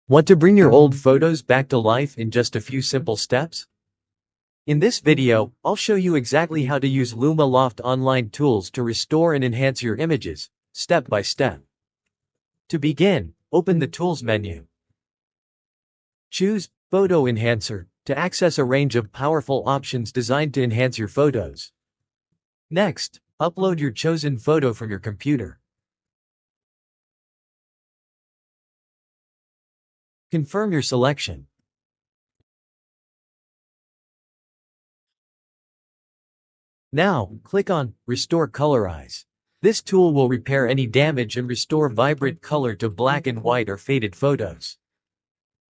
Want to bring your old photos back to life in just a few simple steps? In this video, I'll show you exactly how to use Luma-Loft online tools to restore and enhance your images, step by step. To begin, open the Tools menu. Choose Photo Enhancer to access a range of powerful options designed to enhance your photos. Next, upload your chosen photo from your computer. Confirm your selection. Now, click on Restore Colorize. This tool will repair any damage and restore vibrant color to black and white or faded photos.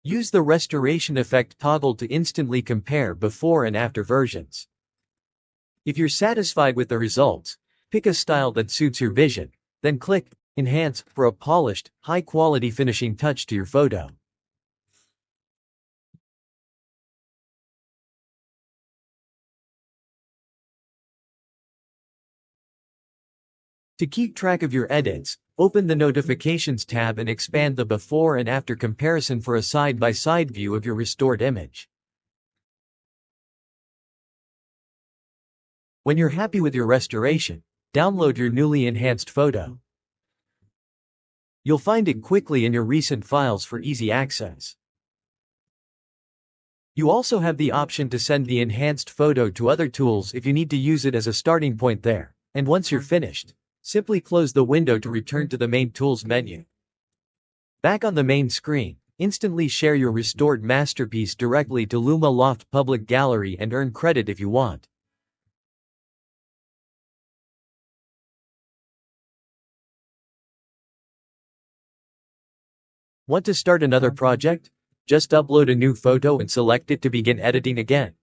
Use the restoration effect toggle to instantly compare before and after versions. If you're satisfied with the results, pick a style that suits your vision, then click Enhance for a polished, high-quality finishing touch to your photo. To keep track of your edits, open the Notifications tab and expand the before and after comparison for a side-by-side view of your restored image. When you're happy with your restoration, download your newly enhanced photo. You'll find it quickly in your recent files for easy access. You also have the option to send the enhanced photo to other tools if you need to use it as a starting point there, and once you're finished, simply close the window to return to the main Tools menu. Back on the main screen, instantly share your restored masterpiece directly to Luma-Loft Public Gallery and earn credit if you want. Want to start another project? Just upload a new photo and select it to begin editing again.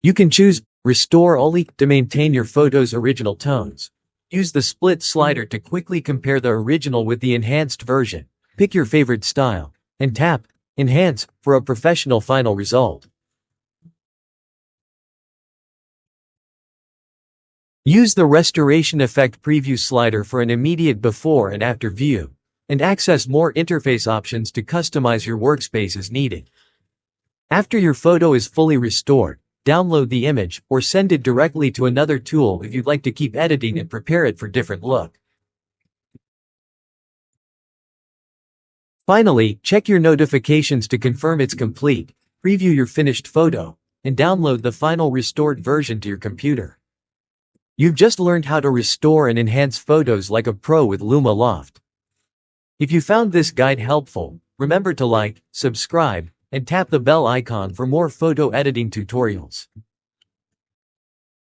You can choose Restore Only to maintain your photo's original tones. Use the split slider to quickly compare the original with the enhanced version. Pick your favorite style, and tap Enhance for a professional final result. Use the Restoration Effect Preview slider for an immediate before and after view, and access more interface options to customize your workspace as needed. After your photo is fully restored, download the image or send it directly to another tool if you'd like to keep editing and prepare it for different look. Finally, check your notifications to confirm it's complete, preview your finished photo, and download the final restored version to your computer. You've just learned how to restore and enhance photos like a pro with Luma-Loft. If you found this guide helpful, remember to like, subscribe, and tap the bell icon for more photo editing tutorials.